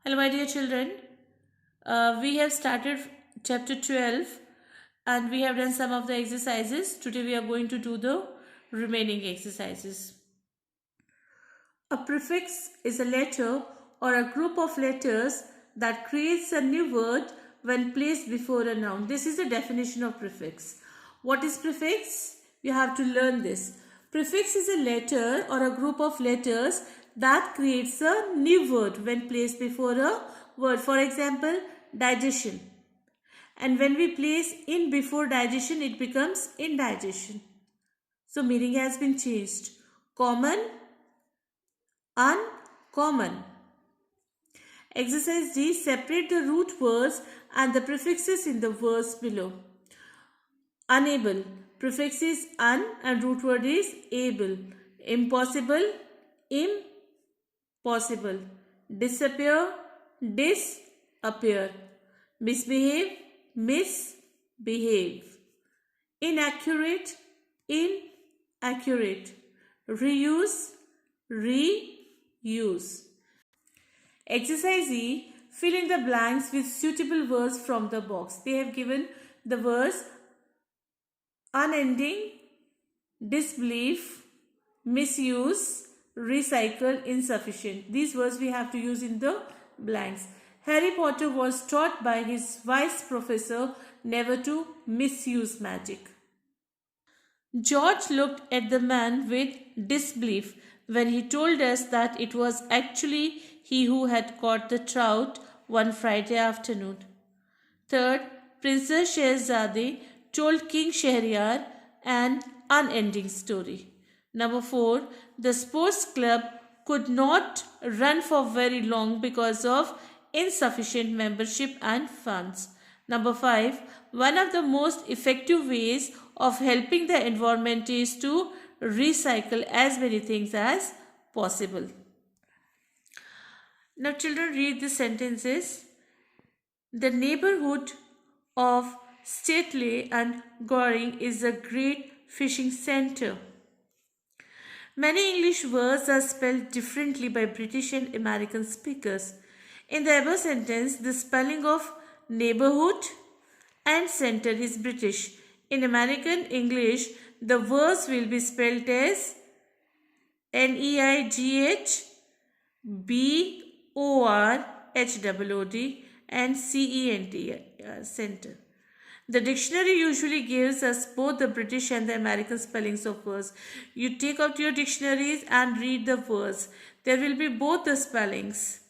Hello, my dear children. We have started chapter 12 and we have done some of the exercises. Today, we are going to do the remaining exercises. A prefix is a letter or a group of letters that creates a new word when placed before a noun. This is the definition of prefix. What is prefix? You have to learn this. Prefix is a letter or a group of letters that creates a new word when placed before a word. For example, digestion. And when we place in before digestion, it becomes indigestion. So meaning has been changed. Common, uncommon. Exercise D. Separate the root words and the prefixes in the verse below. Unable. Prefix is un and root word is able. Impossible. Impossible. Disappear. Disappear. Misbehave. Misbehave. Inaccurate. Inaccurate. Reuse. Reuse. Exercise E. Fill in the blanks with suitable words from the box. They have given the words unending, disbelief, misuse, recycle, insufficient. These words we have to use in the blanks. Harry Potter was taught by his vice professor never to misuse magic. George looked at the man with disbelief when he told us that it was actually he who had caught the trout one Friday afternoon. Third, Princess Shehzade told King Shahryar an unending story. Number 4, the sports club could not run for very long because of insufficient membership and funds. Number 5, one of the most effective ways of helping the environment is to recycle as many things as possible. Now, children, read the sentences. The neighborhood of Stately and Goring is a great fishing center. Many English words are spelled differently by British and American speakers. In the above sentence, the spelling of neighborhood and center is British. In American English, the words will be spelled as NEIGHBORHOOD and CENT, center. The dictionary usually gives us both the British and the American spellings of words. You take out your dictionaries and read the words. There will be both the spellings.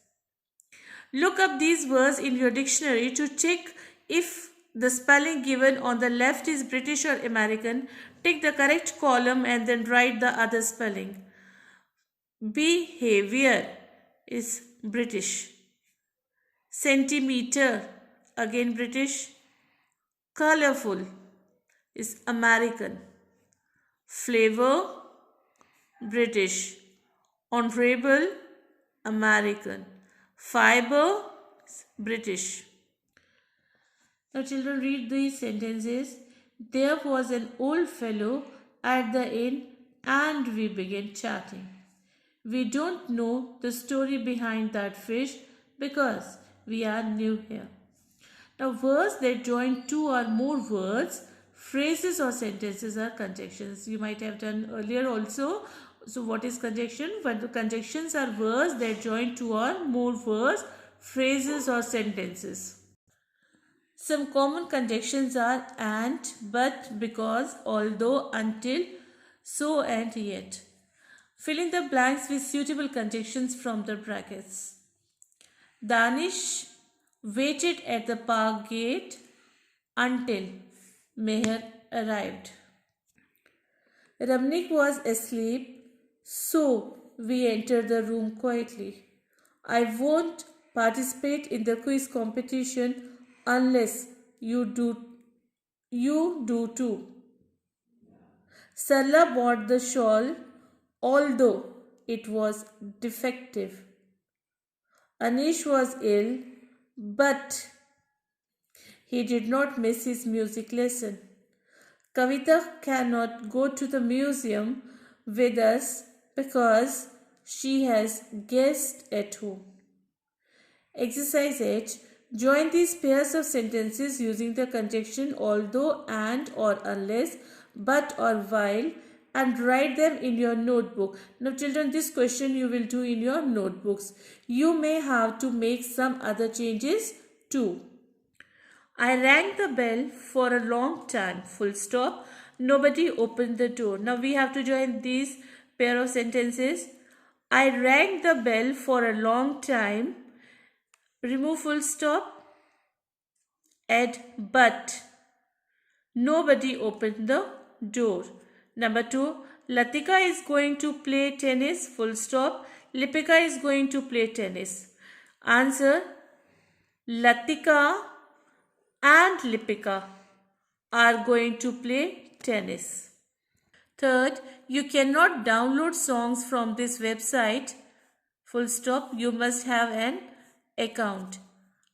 Look up these words in your dictionary to check if the spelling given on the left is British or American. Take the correct column and then write the other spelling. Behavior is British. Centimeter, again British. Colorful is American. Flavor, British. Honorable, American. Fiber, British. Now, children, read these sentences. There was an old fellow at the inn, and we began chatting. We don't know the story behind that fish because we are new here. Now, words that join two or more words, phrases or sentences are conjunctions. You might have done earlier also. So, what is conjunction? But the conjunctions are words that join two or more words, phrases or sentences. Some common conjunctions are and, but, because, although, until, so and yet. Fill in the blanks with suitable conjunctions from the brackets. Danish waited at the park gate until Meher arrived. Ramnik was asleep, so we entered the room quietly. I won't participate in the quiz competition unless you do too. Sarla bought the shawl, although it was defective. Anish was ill, but he did not miss his music lesson. Kavita cannot go to the museum with us because she has guests at home. Exercise H. Join these pairs of sentences using the conjunction although, and, or unless, but, or while, and write them in your notebook. Now children, this question you will do in your notebooks. You may have to make some other changes too. I rang the bell for a long time, full stop. Nobody opened the door. Now we have to join these pair of sentences. I rang the bell for a long time. Remove full stop. Add but. Nobody opened the door. Number 2. Latika is going to play tennis. Full stop. Lipika is going to play tennis. Answer. Latika and Lipika are going to play tennis. Third, you cannot download songs from this website. Full stop. You must have an account.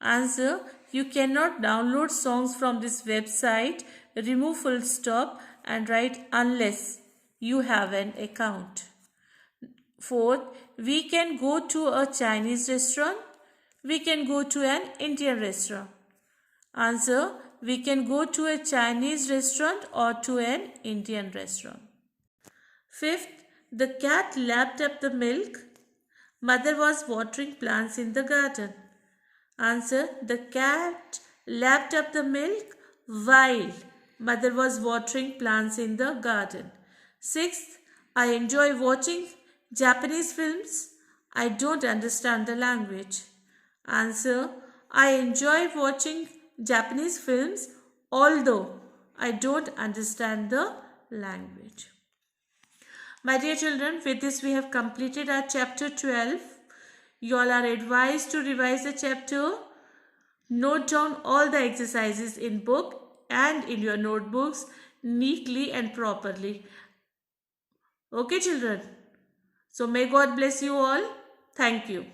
Answer. You cannot download songs from this website. Remove full stop and write unless you have an account. Fourth, we can go to a Chinese restaurant. We can go to an Indian restaurant. Answer. We can go to a Chinese restaurant or to an Indian restaurant. Fifth, the cat lapped up the milk. Mother was watering plants in the garden. Answer. The cat lapped up the milk while mother was watering plants in the garden. Sixth, I enjoy watching Japanese films. I don't understand the language. Answer. I enjoy watching Japanese films although I don't understand the language. My dear children, with this we have completed our chapter 12. You all are advised to revise the chapter. Note down all the exercises in book and in your notebooks neatly and properly. Okay children. So may God bless you all. Thank you.